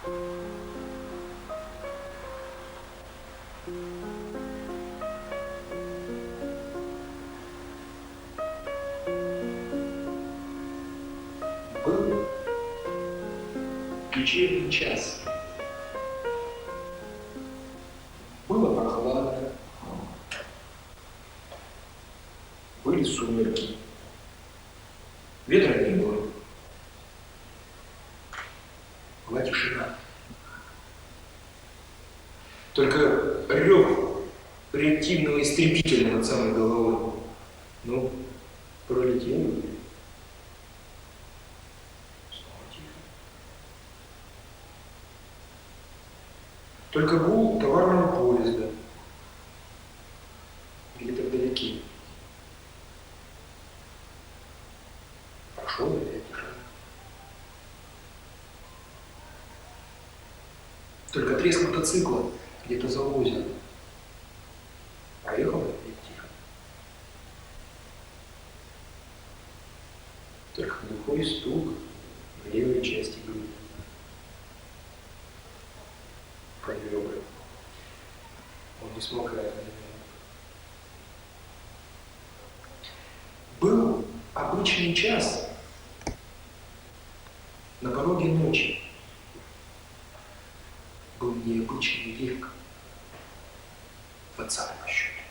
Был вечерний час. Было прохладно. Были сумерки. Ветра не было. Была тишина. Только рев реактивного истребителя над самой головой. Ну, пролетел. Снова тихо. Только гул товарного поезда. Где-то вдалеке. Прошел опять тишина. Только треск мотоцикла где-то за озером. Проехал опять тихо. Только глухой стук в левой части груди. По ребрам. Он не смог это. Был обычный час на пороге ночи. Был необычный век, 20-й по счету.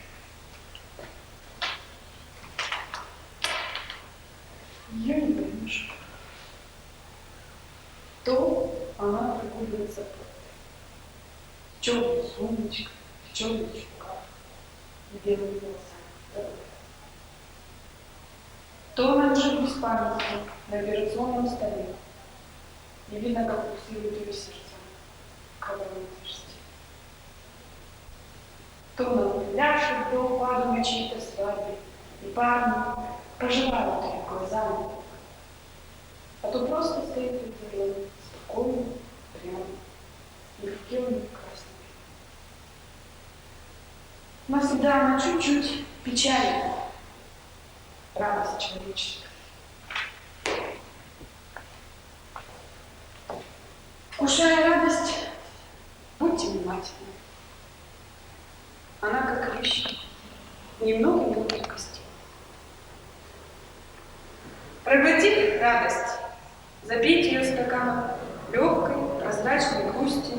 Я не понимаю. То она прогуливается в черной сумочке, в черных чулках, в белых волосах. То она лежит без памяти на операционном столе. Не видно, как пульсирует ее сердце. Кровавой тяжести. То на пляшет до упаду на чьей-то свадьбе, и парни проживают ее глазами, а то просто стоит перед ней спокойно, прямо, ни в кем не красный. Но всегда она чуть-чуть печальна, радость человеческая. Вкушая радость, будьте внимательны. Она как вещь, немного мудрости. Проглотив радость, запейте ее стаканом легкой, прозрачной грусти.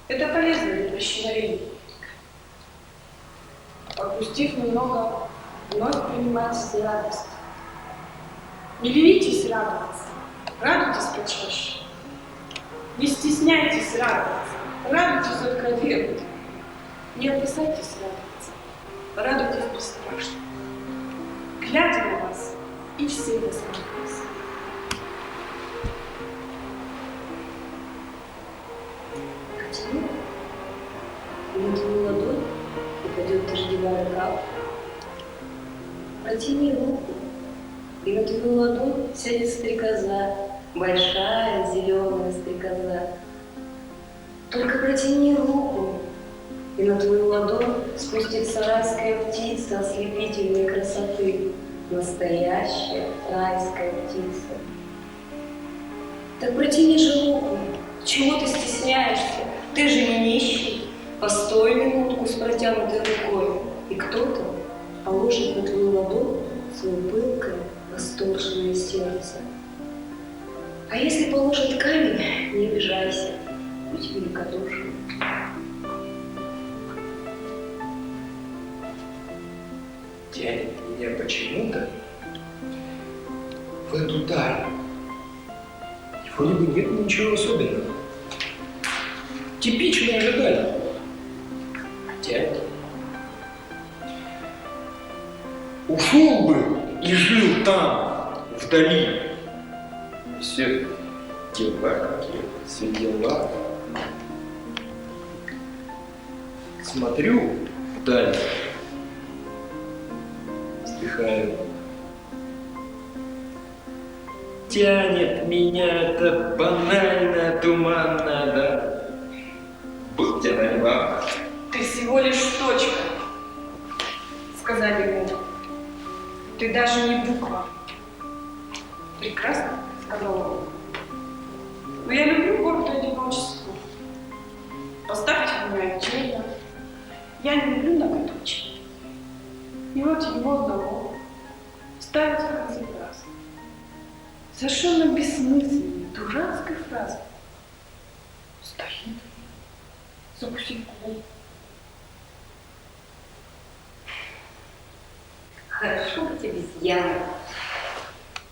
Это полезно для пищеварения. Отпустив немного, вновь принимайте радость. Не ленитесь радоваться, радуйтесь почаще. Не стесняйтесь радоваться, радуйтесь откровенно. Не опасайтесь радоваться, радуйтесь бесстрашно. Глядя на вас, и все восхищаются. Протяни на твою ладонь упадет дождевая капля. Протяни руку, и на твою ладонь сядет стрекоза, большая зеленая стрекоза. Только протяни руку, и на твою ладонь спустится райская птица ослепительной красоты, настоящая райская птица. Так протяни же руку, чего ты стесняешься? Ты же не нищий. Постой минутку с протянутой рукой, и кто-то положит на твою ладонь свое пылкое, восторженное сердце. А если положит камень, не обижайся, будь великодушным. Тянет меня почему-то в эту даль. И вроде бы нет ничего особенного. Типичная же даль. Тянет. Ушел бы и жил там, вдали. Все дела какие, все дела. Смотрю вдаль, вздыхаю. Тянет меня это банальная, туманная даль. Будь я на львах. Ты всего лишь точка, сказали ему. Ты даже не буква. Прекрасно, сказал он. Но я люблю гордую одиночество. Совершенно бессмысленная, дурацкая фраза. Стоит, закусив губу. Хорошо быть обезьяной.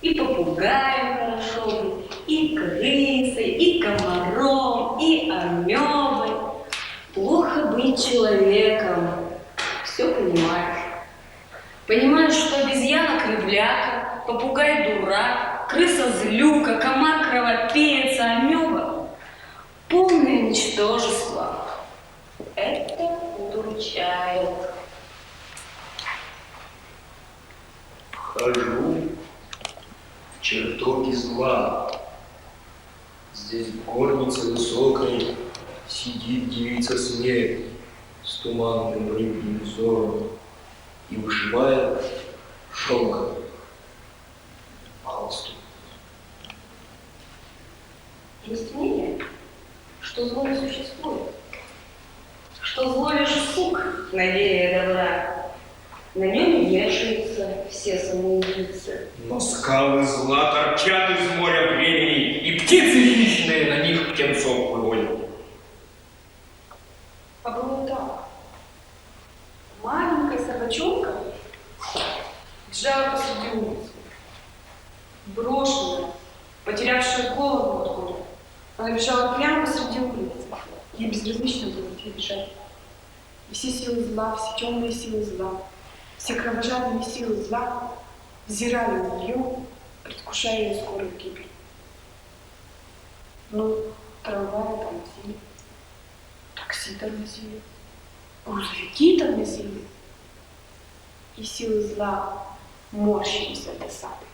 И попугаем хорошо быть, и крысой, и комаром, и амебой. Плохо быть человеком. Все понимаешь. Понимаешь, что обезьяна кривляка, попугай дурак, крыса злюка, комар кровопиец, а амеба полное ничтожество. Это удручает. Вхожу в чертоги зла. Здесь в горнице высокой сидит девица смерть с туманным рыбьим взором и вышивает шелком по холсту. Есть мнение, что зло не существует, что зло лишь сук наверие добра. На нем вешаются все самоубийцы. Но скалы зла торчат из моря времени, и птицы хищные на них птенцов выводят. А было так. Маленькая собачонка лежала посреди улицы, брошенная, потерявшая голову откуда. Она бежала прямо посреди улицы. Ей безразлично было, где бежать. И все силы зла, все темные силы зла, все кровожадные силы зла взирали на нее, предвкушая ее скорую гибель. Ну, трамваи тормозили, такси тормозили, грузовики тормозили, и силы зла морщились от досады.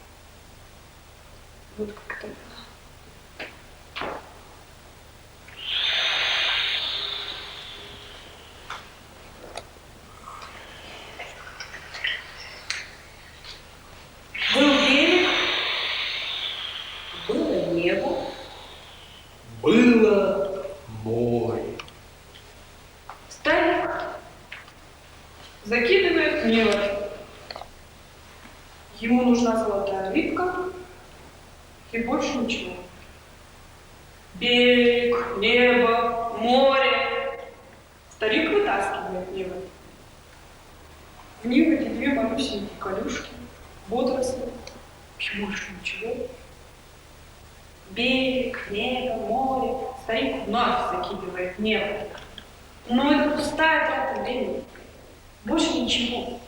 Вот как-то. Был берег, было небо. Было море. Старик закидывает мелочь. Ему нужна золотая рыбка и больше ничего. Берег, небо, море. Старик вытаскивает невод. В неводе две малюсенькие колюшки, водоросли и больше ничего. Берег, небо, море. Старик вновь закидывает невод. Но это пустая трата времени. Больше ничего.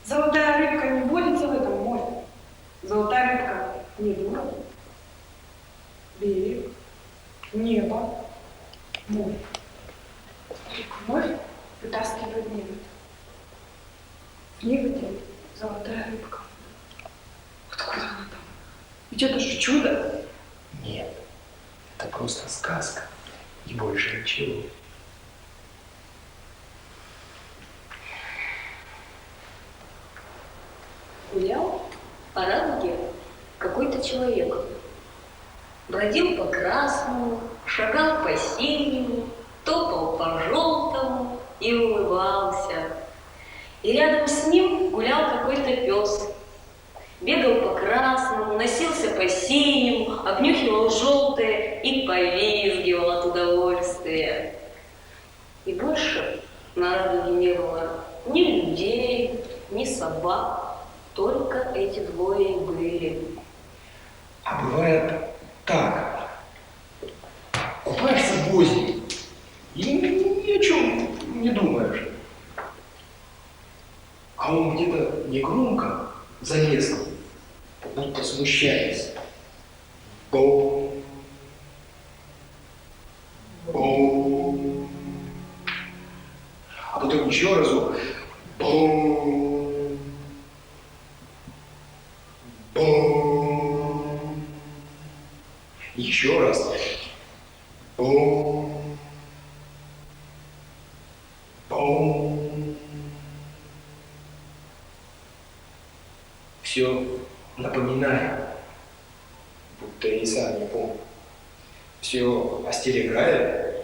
Золотая рыбка не водится в этом море. Золотая рыбка не дура. Берег, небо, море. Старик вновь вытаскивает невод. В неводе золотая рыбка. Откуда она там? Ведь это же чудо. Нет, это просто сказка. И больше ничего. Гулял по радуге какой-то человек. Бродил по красному, шагал по синему, топал по желтому и улыбался. И рядом с ним гулял какой-то пес. Бегал по красному, носился по синему, обнюхивал желтое и повизгивал от удовольствия. И больше на радуге не было ни людей, ни собак, только эти двое и были. А бывает так. Купаешься в озере и ни о чем не думаешь. А он где-то негромко за лесом, будто смущаясь. Бом, бом. А потом еще разок. Бом, бом. Еще раз. Бом, бом. Все напоминает, будто я и сам не помню. Все остерегает,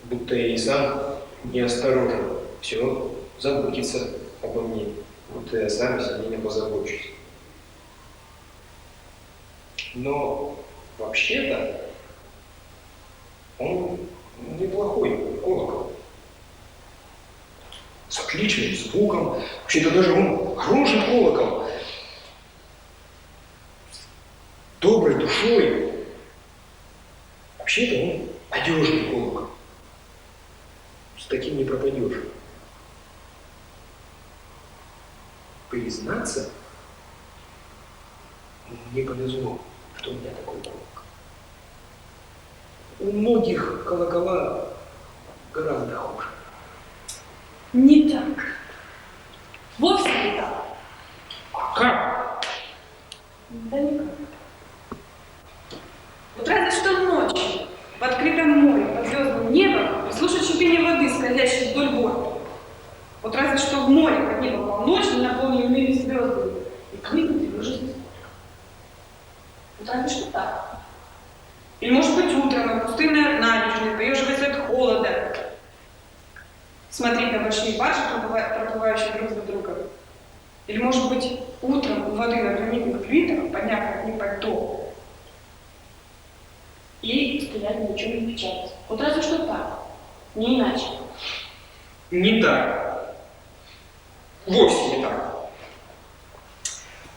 будто я и сам неосторожен. Все заботится обо мне, будто я сам о себе не позабочусь. Но вообще-то он неплохой колокол. С отличным звуком. Вообще-то даже он хороший колокол. С доброй душой. Вообще-то он надежный колокол. С таким не пропадешь. Признаться, мне повезло, что у меня такой колокол. У многих колокола гораздо хуже. Не так. Вовсе не так. А как? Да никак. Вот разве что ночью, в открытом море, под звездным небом, послушать шипение воды, скользящей вдоль борта. Вот разве что в море под небом полночным, наполненными звездами, и кликнуть его жизнь сколько. Вот разве что так. Или, может быть, утром на пустынной набережной, поеживаясь от холода, смотреть на большие баржи, проплывающие друг за другом. Или, может быть, утром у воды на гранитных плитах, подняв от них пальто, и стоять ни о чем не печатать. Вот разве что так, не иначе. Не так. Вовсе не так.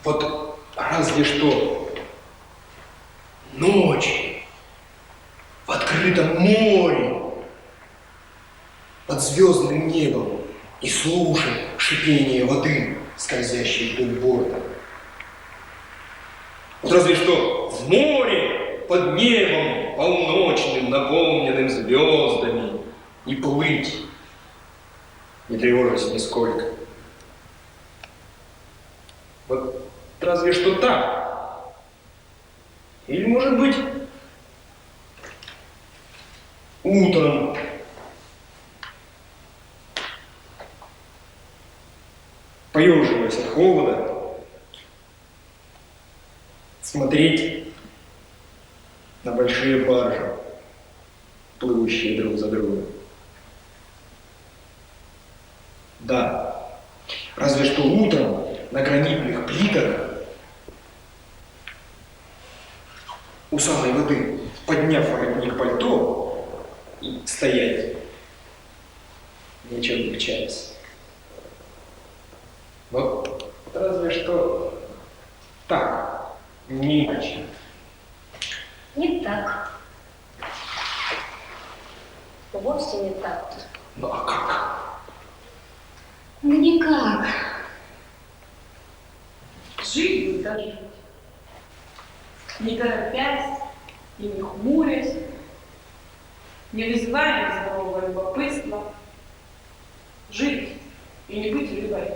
Вот разве что ночью, в открытом море, под звездным небом, и слушать шипение воды, скользящей вдоль борта. Вот разве что в море, под небом, полночным, наполненным звездами, и плыть, не тревожась нисколько. Вот разве что так. Или, может быть, утром, поеживаясь от холода, смотреть на большие баржи, плывущие друг за другом. Да, разве что утром на гранитных плитах у самой воды, подняв воротник пальто и стоять, ни о чем не печались. Вот разве что так, не иначе. Не так. Вовсе не так. Ну а как? Да никак. Жить будет дожить. Не торопясь и не хмурясь, не вызывая нездорового любопытства. Жить и не быть рыбой.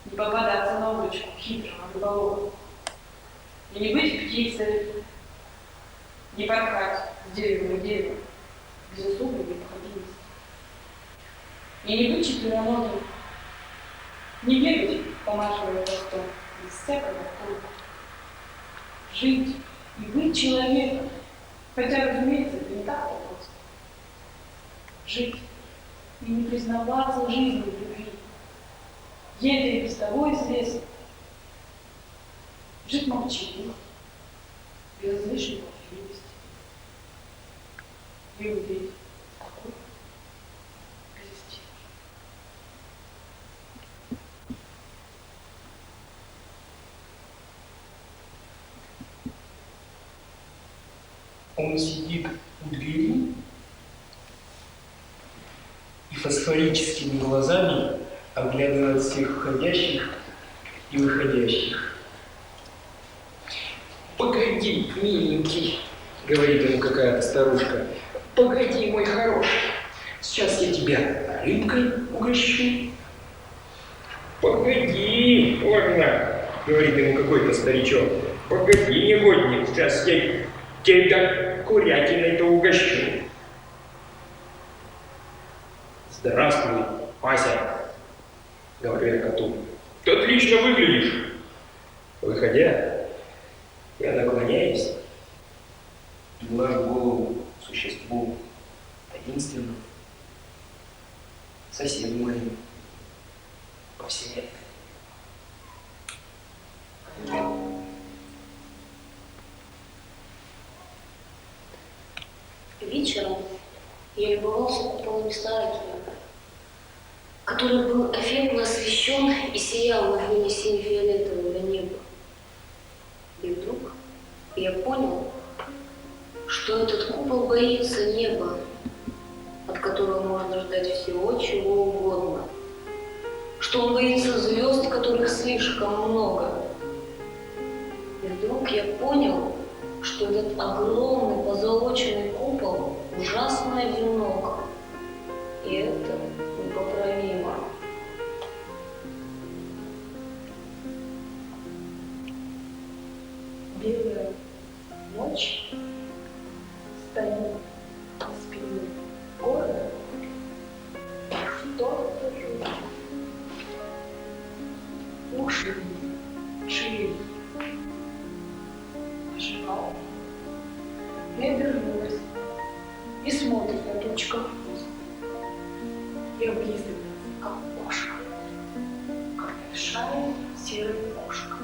Не попадаться на удочку хитрого рыболова. И не быть птицей. Не порхать с дерева на дерево, без особой необходимости. И не быть четвероногим. Не бегать, помашивая хвостом, без всякого толку. Жить и быть человеком, хотя, разумеется, это не так-то просто. Жить и не признаваться в жизни в любви. Еле и без того известно. Жить молчаливо, без излишней болтливости. И умереть спокойно, без истерики. Он сидит у двери и фосфорическими глазами оглядывает всех входящих и выходящих. «Погоди, миленький», — говорит ему какая-то старушка, — «погоди, мой хороший, сейчас я тебя рыбкой угощу». «Погоди, ладно», — говорит ему какой-то старичок, — «погоди, негодник, сейчас я тебя курятиной-то угощу». «Здравствуй, Вася», — говорю я коту, — «ты отлично выглядишь». Выходя, я наклоняюсь и глажу голову существу таинственному, соседу моему по вселенной. Вечером я любовался куполами Старокина, который был эффектно освещен и сиял на фоне сине-фиолетового неба. И вдруг я понял, что этот купол боится неба, от которого можно ждать всего, чего угодно. Что он боится звезд, которых слишком много. И вдруг я понял, что этот огромный позолоченный купол ужасно одинок. И это непоправимо. Белая ночь стоит на спине города, что-то жужжит. Уши шевелит. Оживал. Я обернулась и смотрит на тучках хвост. И облизывается, как кошка, как большая серая кошка.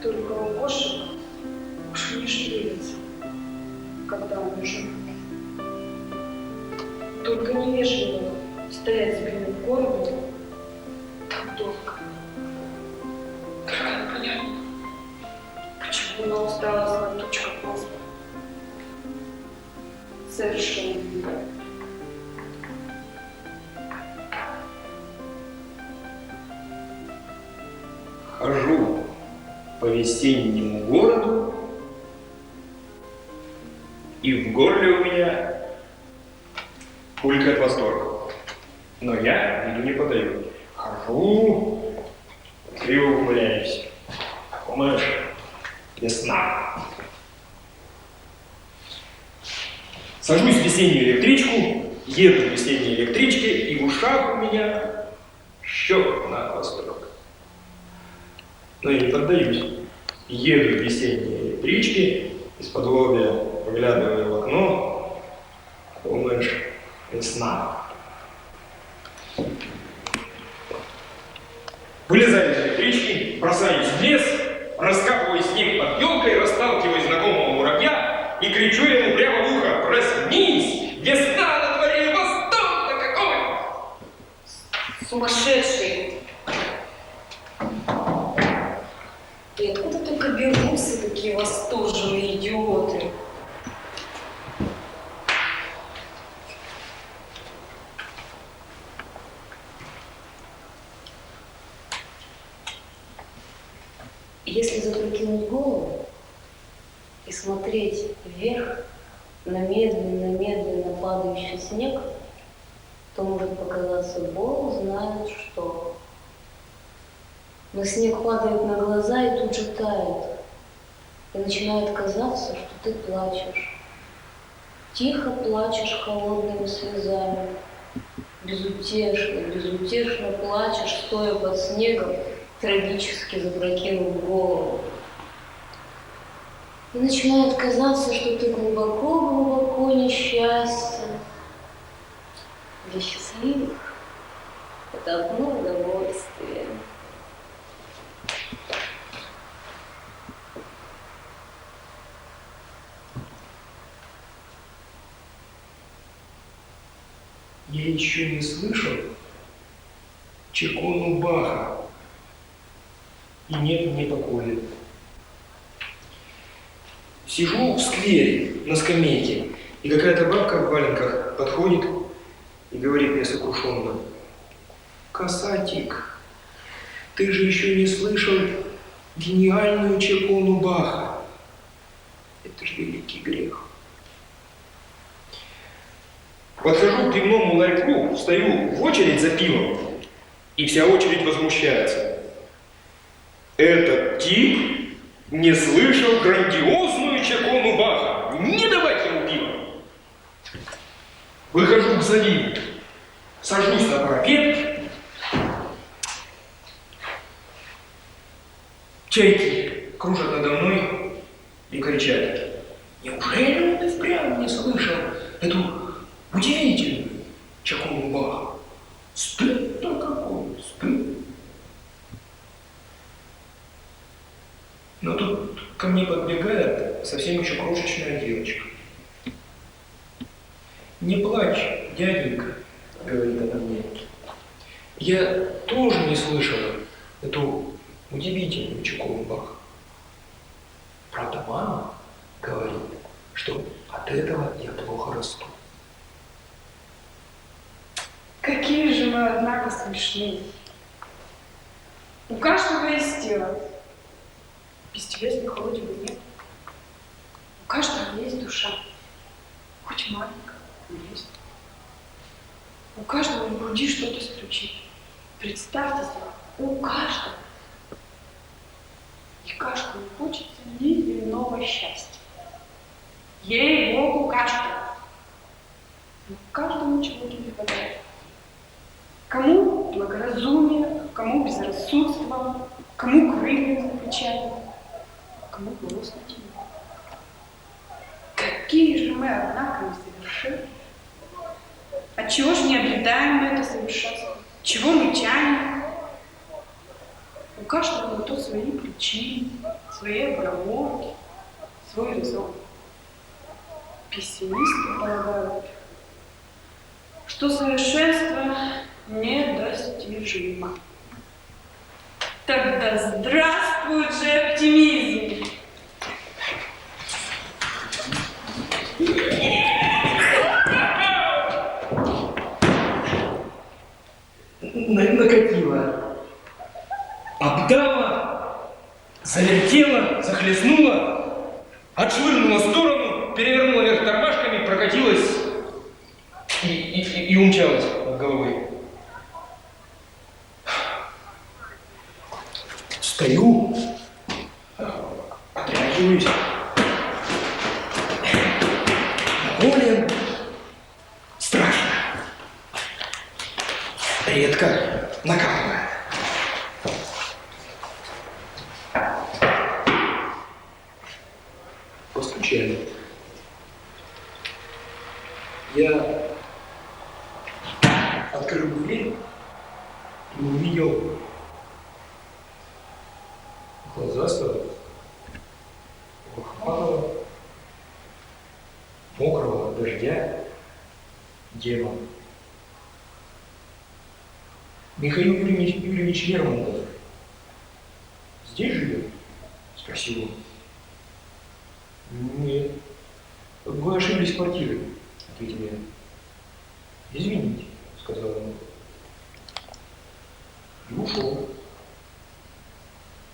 Только у кошек уши не шевелятся, когда они живут. Только невежливо стоять спиной к городу так долго. Только непонятно, почему она усталась на тучках хвоста. Совершенно не знаю. Хожу по весеннему городу, и в горле у меня булькает восторг. Но я виду не подаю. Хожу, криво ухмыляюсь. Думаешь, весна. Сажусь в весеннюю электричку, еду в весенней электричке, и в ушах у меня щелкна восторг. Но я не поддаюсь. Еду в весенней электричке, из-под лобья выглядываю в окно, думаешь, весна. Вылезаю из электрички, бросаюсь в лес, раскапываю снег под елкой, расталкиваю знакомого муравья и кричу ему прямо в ухо: проснись! Весна на дворе, восторг-то какой! Сумасшедший! И откуда только берутся такие восторженные идиоты? Если запрокинуть голову и смотреть вверх на медленно падающий снег, то может показаться Бог знает что. Но снег падает на глаза и тут же тает. И начинает казаться, что ты плачешь. Тихо плачешь холодными слезами. Безутешно плачешь, стоя под снегом, трагически запрокинув голову. И начинает казаться, что ты глубоко несчастен. Для счастливых это одно удовольствие. Я еще не слышал чекону Баха, и нет мне покоя. Сижу в сквере на скамейке, и какая-то бабка в валенках подходит и говорит мне сокрушенно: «Касатик, ты же еще не слышал гениальную чекону Баха. Это же великий грех». Подхожу к пивному ларьку, встаю в очередь за пивом, и вся очередь возмущается. Этот тип не слышал грандиозную чекону Баха. Не давайте ему пива. Выхожу к заливу, сажусь на парапет. Чайки кружат надо мной и кричат: «Неужели он и впрямь не слышал эту удивительную чекону Баха? Стыд-то какой, стыд!» Но тут ко мне подбегает совсем еще крошечная девочка. Не плачь, дяденька, говорит она мне. Я тоже не слышала эту удивительную Чукову-Бах. Правда, мама говорит, что от этого я плохо расту. Какие же мы, однако, смешные. У каждого есть тело. Бестелесных вроде бы нет. У каждого есть душа. Хоть маленькая, но есть. У каждого в груди что-то стучит. Представьте себе, у каждого. И каждому хочется неземного счастья. Ей-богу, каждому. Но каждому чего-то не хватает. Кому благоразумие, кому безрассудство, кому крылья за плечами, кому голос на тебе. Какие же мы, однако, несовершенны. Отчего ж не обретаем мы это совершенство? Чего мы тянем? У каждого на то свои причины, свои отговорки, свой резон. Пессимисты полагают, что совершенство недостижимо. Тогда здравствует же оптимизм! Накатила, обдала, залетела, захлестнула, отшвырнула в сторону, перевернула вверх тормашками, прокатилась и умчалась над головой. Стою, отряхиваюсь. Болен. Страшно. Редко накапывает. Постучали. Я открыл дверь и увидел глазастого, лохматого, мокрого от дождя демона. Михаил Юрьевич Лермонтов здесь живет? Спросил он. Нет. Вы ошиблись квартирой, ответил я. Извините, сказал он. И ушел,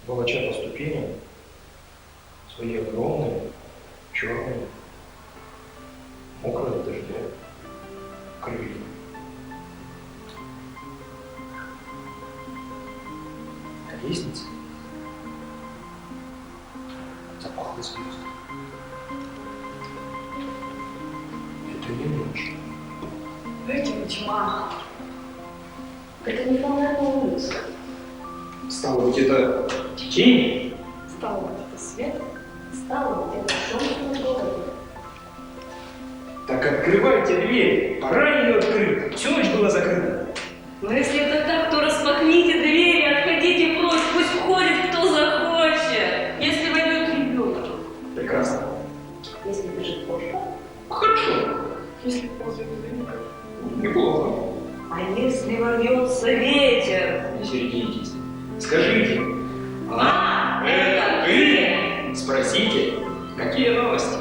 волоча по ступеням свои огромные, черные, мокрые от дождя крылья. На лестнице запахло звезд. Это не ночь. Этим тьма. Это не фонарь на улице. Стало быть, это тень? Стало быть, это свет. Стало быть, это солнце на городе. Так открывайте дверь. Пора ее открыть. Всю ночь была закрыта. Но если это так, то распахните двери, отходите прочь, пусть входит кто захочет. Если войдет ребенок. Прекрасно. Если бежит кошка. Хорошо. Если ползает ребенок. Неплохо. А если ворвется ветер? Не сердитесь. Скажите. А, это ты? Спросите, какие новости?